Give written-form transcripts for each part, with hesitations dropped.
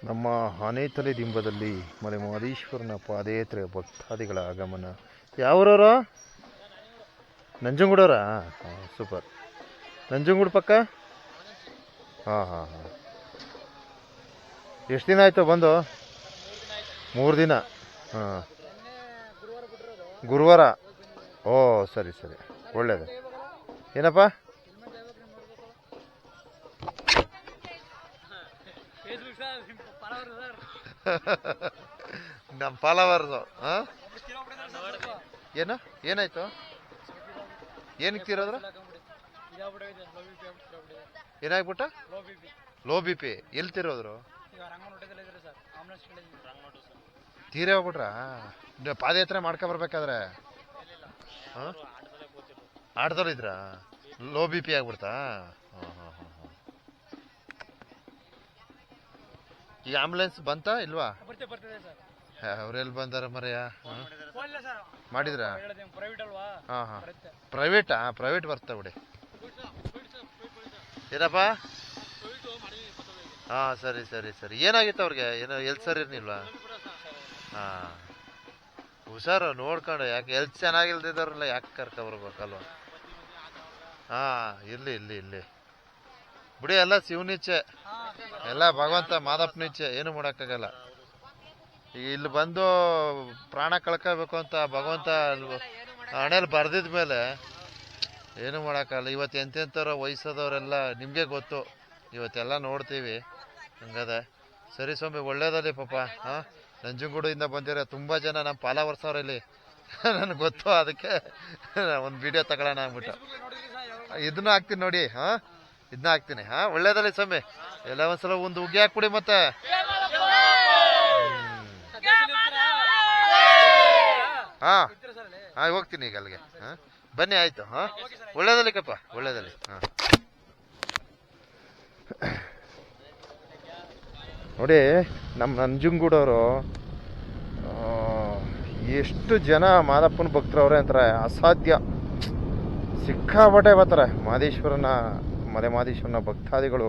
ನಮ್ಮ ಆನೇತಲೆ ದಿಂಬದಲ್ಲಿ ಮಲೆ ಮಹದೇಶ್ವರನ ಪಾದಯಾತ್ರೆ ಭಕ್ತಾದಿಗಳ ಆಗಮನ. ಯಾವೂರವರು? ನಂಜನಗೂಡವರಾ? ಹಾಂ, ಸೂಪರ್. ನಂಜನಗೂಡು ಪಕ್ಕ? ಹಾಂ ಹಾಂ ಹಾಂ. ಎಷ್ಟು ದಿನ ಆಯಿತು ಬಂದು? 3 ದಿನ. ಹಾಂ, ಗುರುವಾರ. ಓ ಸರಿ ಸರಿ, ಒಳ್ಳೇದು. ಏನಪ್ಪ? ನಮ್ಮ ಫಾಲೋವರ್ಸು. ಹಾಂ, ಏನು ಏನಾಯ್ತು? ಏನಕ್ಕೆ ತೀರೋದ್ರ? ಏನಾಗ್ಬಿಟ್ಟ? Low B P. ಎಲ್ಲಿ ತೀರೋದ್ರು? ತೀರೇ ಹೋಗ್ಬಿಟ್ರಾ? ಪಾದಯಾತ್ರೆ ಮಾಡ್ಕೊಬರ್ಬೇಕಾದ್ರೆ ಹಾಂ, ಆಟದಲ್ಲಿದ್ರಾ? ಲೋ ಬಿ ಪಿ ಆಗ್ಬಿಡ್ತಾ? ಹಾಂ ಹಾಂ ಹಾಂ ಹಾಂ. ಈಗ ಆಂಬುಲೆನ್ಸ್ ಬಂತಾ ಇಲ್ವಾ? ಅವ್ರೆಲ್ಲಿ ಬಂದಾರ ಮರೆಯ? ಮಾಡಿದ್ರಾ? ಹಾಂ ಹಾಂ. ಪ್ರೈವೇಟಾ? ಪ್ರೈವೇಟ್ ಬರ್ತಾ ಬಿಡಿ. ಏನಪ್ಪ? ಹಾಂ, ಸರಿ ಸರಿ ಸರಿ. ಏನಾಗಿತ್ತು ಅವ್ರಿಗೆ? ಏನೋ ಹೆಲ್ತ್ ಸರಿ ಇರ್ನಿಲ್ವಾ? ಹಾಂ, ಹುಷಾರು ನೋಡ್ಕೊಂಡು. ಯಾಕೆ ಹೆಲ್ತ್ ಚೆನ್ನಾಗಿಲ್ದಿದ್ದಾರಲ್ಲ, ಯಾಕೆ ಕರ್ಕೊಬರ್ಬೇಕಲ್ವ? ಹಾಂ, ಇರ್ಲಿ ಇರ್ಲಿ ಇರ್ಲಿ ಬಿಡಿ. ಎಲ್ಲ ಶಿವನಿಚ್ಛೆ, ಎಲ್ಲ ಭಗವಂತ ಮಾದಪ್ಪನಿಚ್ಛೆ, ಏನು ಮಾಡೋಕ್ಕಾಗಲ್ಲ. ಈಗ ಇಲ್ಲಿ ಬಂದು ಪ್ರಾಣ ಕಳ್ಕೋಬೇಕು ಅಂತ ಭಗವಂತ ಹಣೆಯಲ್ಲಿ ಬರ್ದಿದ ಮೇಲೆ ಏನು ಮಾಡೋಕ್ಕಾಗಲ್ಲ. ಇವತ್ತು ಎಂತೆಂಥವ್ರ ವಯಸ್ಸಾದವರೆಲ್ಲ ನಿಮಗೆ ಗೊತ್ತು, ಇವತ್ತೆಲ್ಲ ನೋಡ್ತೀವಿ. ಹಂಗದೆ. ಸರಿ ಸ್ವಾಮಿ, ಒಳ್ಳೇದಲ್ಲಿ ಪಾಪ. ಹಾಂ, ನಂಜನಗೂಡಿಂದ ಬಂದಿರೋ ತುಂಬ ಜನ ನಮ್ಮ ಫಾಲೋವರ್ಸ್ ಅವರಲ್ಲಿ ನನಗೆ ಗೊತ್ತು. ಅದಕ್ಕೆ ಒಂದು ವಿಡಿಯೋ ತಗೊಳ್ಳೋಣ ಅಂದ್ಬಿಟ್ಟು ಇದನ್ನ ಹಾಕ್ತೀನಿ ನೋಡಿ. ಹಾಂ, ಇದನ್ನ ಹಾಕ್ತೀನಿ. ಹಾಂ, ಒಳ್ಳೇದಲ್ಲಿ ಸ್ವಾಮಿ. ಎಲ್ಲ ಒಂದ್ಸಲ ಒಂದು ಉಗ್ಗಿ ಹಾಕ್ಬಿಡಿ ಮತ್ತೆ. ಹಾಂ ಹಾಂ, ಹೋಗ್ತೀನಿ ಈಗ ಅಲ್ಲಿಗೆ. ಹಾಂ, ಬನ್ನಿ, ಆಯಿತು. ಹಾಂ, ಒಳ್ಳೇದಲ್ಲಿ ಕಪ್ಪ, ಒಳ್ಳೇದಲ್ಲಿ. ಹಾಂ, ನೋಡಿ ನಮ್ಮ ನಂಜನಗೂಡವರು ಎಷ್ಟು ಜನ ಮಾದಪ್ಪನ ಭಕ್ತರವ್ರೆ ಅಂತಾರೆ, ಅಸಾಧ್ಯ. ಸಿಕ್ಕಾಪಟ್ಟೆ ಬರ್ತಾರೆ ಮಹದೇಶ್ವರನ, ಮಲೆ ಮಹದೇಶ್ವರನ ಭಕ್ತಾದಿಗಳು.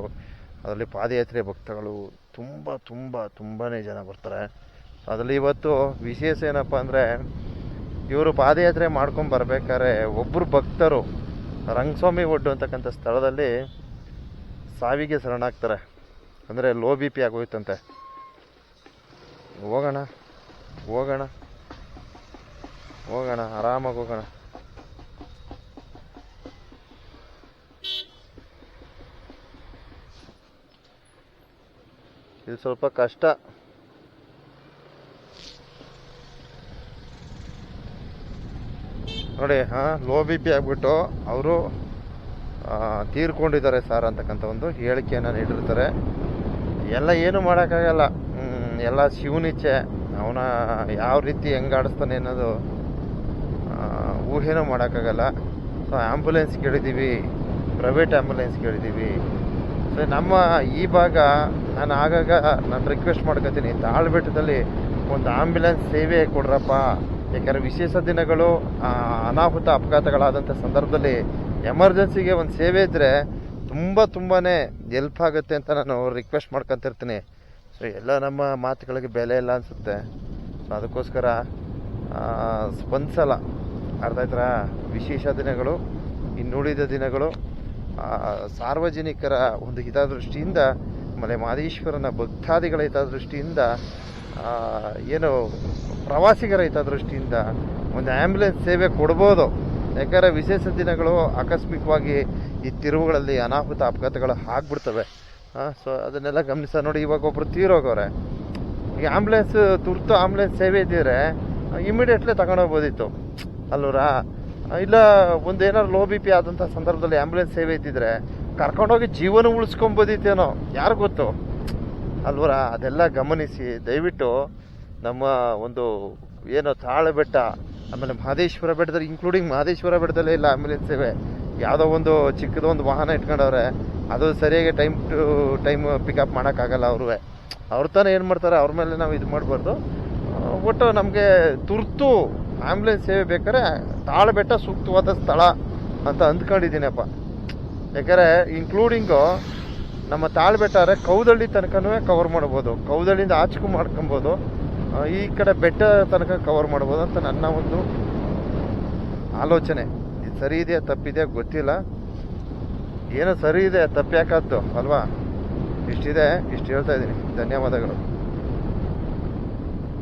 ಅದರಲ್ಲಿ ಪಾದಯಾತ್ರೆ ಭಕ್ತಗಳು ತುಂಬ ತುಂಬ ತುಂಬಾ ಜನ ಬರ್ತಾರೆ. ಅದರಲ್ಲಿ ಇವತ್ತು ವಿಶೇಷ ಏನಪ್ಪ ಅಂದರೆ, ಇವರು ಪಾದಯಾತ್ರೆ ಮಾಡ್ಕೊಂಡು ಬರ್ಬೇಕಾದ್ರೆ ಒಬ್ಬರು ಭಕ್ತರು ರಂಗಸ್ವಾಮಿ ಒಡ್ಡು ಅಂತಕ್ಕಂಥ ಸ್ಥಳದಲ್ಲಿ ಸಾವಿಗೆ ಶರಣಾಗ್ತಾರೆ. ಅಂದರೆ ಲೋ ಬಿ ಪಿ ಆಗೋಯ್ತಂತೆ. ಹೋಗೋಣ ಹೋಗೋಣ ಹೋಗೋಣ, ಆರಾಮಾಗಿ ಹೋಗೋಣ. ಇದು ಸ್ವಲ್ಪ ಕಷ್ಟ. ನೋಡಿ, ಹಾಂ, ಲೋ ಬಿ ಪಿ ಆಗಿಬಿಟ್ಟು ಅವರು ತೀರ್ಕೊಂಡಿದ್ದಾರೆ ಸರ್ ಅಂತಕ್ಕಂಥ ಒಂದು ಹೇಳಿಕೆಯನ್ನು ನೀಡಿರ್ತಾರೆ. ಎಲ್ಲ ಏನು ಮಾಡೋಕ್ಕಾಗಲ್ಲ, ಎಲ್ಲ ಶಿವನಿಚ್ಛೆ. ಅವನ ಯಾವ ರೀತಿ ಹೆಂಗೆ ಆಡಿಸ್ತಾನೆ ಅನ್ನೋದು ಊಹೆನೂ ಮಾಡೋಕ್ಕಾಗಲ್ಲ. ಸೊ ಆ್ಯಂಬುಲೆನ್ಸ್ ಕೇಳಿದ್ದೀವಿ, ಪ್ರೈವೇಟ್ ಆ್ಯಂಬುಲೆನ್ಸ್ ಕೇಳಿದ್ದೀವಿ. ಸೊ ನಮ್ಮ ಈ ಭಾಗ ನಾನು ಆಗಾಗ ನಾನು ರಿಕ್ವೆಸ್ಟ್ ಮಾಡ್ಕೊತೀನಿ, ತಾಳ್ಬೆಟ್ಟದಲ್ಲಿ ಒಂದು ಆಂಬ್ಯುಲೆನ್ಸ್ ಸೇವೆ ಕೊಡ್ರಪ್ಪ. ಯಾಕಂದರೆ ವಿಶೇಷ ದಿನಗಳು, ಅನಾಹುತ ಅಪಘಾತಗಳಾದಂಥ ಸಂದರ್ಭದಲ್ಲಿ ಎಮರ್ಜೆನ್ಸಿಗೆ ಒಂದು ಸೇವೆ ಇದ್ದರೆ ತುಂಬಾ ಹೆಲ್ಪ್ ಆಗುತ್ತೆ ಅಂತ ನಾನು ರಿಕ್ವೆಸ್ಟ್ ಮಾಡ್ಕೊತಿರ್ತೀನಿ. ಸೊ ಎಲ್ಲ ನಮ್ಮ ಮಾತುಗಳಿಗೆ ಬೆಲೆ ಇಲ್ಲ ಅನಿಸುತ್ತೆ. ಸೊ ಅದಕ್ಕೋಸ್ಕರ ಸ್ಪಂದಿಸಲ್ಲ. ಅರ್ಥ ಆಯ್ತಾ? ವಿಶೇಷ ದಿನಗಳು, ಇನ್ನುಳಿದ ದಿನಗಳು ಸಾರ್ವಜನಿಕರ ಒಂದು ಹಿತದೃಷ್ಟಿಯಿಂದ, ಮಲೆ ಮಹದೇಶ್ವರನ ಭಕ್ತಾದಿಗಳ ಹಿತದೃಷ್ಟಿಯಿಂದ, ಏನು ಪ್ರವಾಸಿಗರ ಹಿತದೃಷ್ಟಿಯಿಂದ ಒಂದು ಆ್ಯಂಬುಲೆನ್ಸ್ ಸೇವೆ ಕೊಡ್ಬೋದು. ಯಾಕಂದರೆ ವಿಶೇಷ ದಿನಗಳು ಆಕಸ್ಮಿಕವಾಗಿ ಈ ತಿರುವುಗಳಲ್ಲಿ ಅನಾಹುತ ಅಪಘಾತಗಳು ಆಗ್ಬಿಡ್ತವೆ. ಸೊ ಅದನ್ನೆಲ್ಲ ಗಮನಿಸ. ನೋಡಿ, ಇವಾಗ ಒಬ್ಬರು ತೀರೋಗವ್ರೆ. ಈಗ ಆಂಬುಲೆನ್ಸ್, ತುರ್ತು ಆಂಬುಲೆನ್ಸ್ ಸೇವೆ ಇದ್ದಿದ್ರೆ ಇಮಿಡಿಯೇಟ್ಲಿ ತಗೊಂಡೋಗ್ಬೋದಿತ್ತು ಅಲ್ವರಾ? ಇಲ್ಲ, ಒಂದು ಏನಾದ್ರು ಲೋ ಬಿ ಪಿ ಆದಂಥ ಸಂದರ್ಭದಲ್ಲಿ ಆ್ಯಂಬುಲೆನ್ಸ್ ಸೇವೆ ಇದ್ದಿದ್ರೆ ಕರ್ಕೊಂಡೋಗಿ ಜೀವನ ಉಳಿಸ್ಕೊಬೋದಿತ್ತೇನೋ, ಯಾರು ಗೊತ್ತು ಅಲ್ವರಾ? ಅದೆಲ್ಲ ಗಮನಿಸಿ ದಯವಿಟ್ಟು ನಮ್ಮ ಒಂದು ಏನೋ ತಾಳಬೆಟ್ಟ, ಆಮೇಲೆ ಮಹದೇಶ್ವರ ಬೆಟ್ಟದಲ್ಲಿ, ಇನ್ಕ್ಲೂಡಿಂಗ್ ಮಹದೇಶ್ವರ ಬೆಟ್ಟದಲ್ಲೇ ಇಲ್ಲ ಆಂಬುಲೆನ್ಸ್ ಸೇವೆ. ಯಾವುದೋ ಒಂದು ಚಿಕ್ಕದೊಂದು ವಾಹನ ಇಟ್ಕೊಂಡವ್ರೆ, ಅದು ಸರಿಯಾಗಿ ಟೈಮ್ ಟು ಟೈಮ್ ಪಿಕಪ್ ಮಾಡೋಕ್ಕಾಗಲ್ಲ. ಅವ್ರ ತಾನೇ ಏನು ಮಾಡ್ತಾರೆ, ಅವ್ರ ಮೇಲೆ ನಾವು ಇದು ಮಾಡಬಾರ್ದು. ಒಟ್ಟು ನಮಗೆ ತುರ್ತು ಆಂಬುಲೆನ್ಸ್ ಸೇವೆ ಬೇಕಾದ್ರೆ ತಾಳಬೆಟ್ಟ ಸೂಕ್ತವಾದ ಸ್ಥಳ ಅಂತ ಅಂದ್ಕೊಂಡಿದ್ದೀನಪ್ಪ. ಯಾಕಂದರೆ ಇನ್ಕ್ಲೂಡಿಂಗು ನಮ್ಮ ತಾಳ್ಬೆಟ್ಟಾರೆ ಕೌದಳ್ಳಿ ತನಕನೂ ಕವರ್ ಮಾಡ್ಬೋದು, ಕೌದಳ್ಳಿಯಿಂದ ಆಚೆಗೂ ಮಾಡ್ಕೊಬೋದು, ಈ ಕಡೆ ಬೆಟ್ಟ ತನಕ ಕವರ್ ಮಾಡ್ಬೋದು ಅಂತ ನನ್ನ ಒಂದು ಆಲೋಚನೆ. ಇದು ಸರಿ ಇದೆಯಾ ತಪ್ಪಿದೆಯಾ ಗೊತ್ತಿಲ್ಲ, ಏನೋ ಸರಿ ಇದೆ, ತಪ್ಪು ಯಾಕಾದ್ದು ಅಲ್ವಾ? ಇಷ್ಟಿದೆ, ಇಷ್ಟು ಹೇಳ್ತಾ ಇದ್ದೀನಿ. ಧನ್ಯವಾದಗಳು.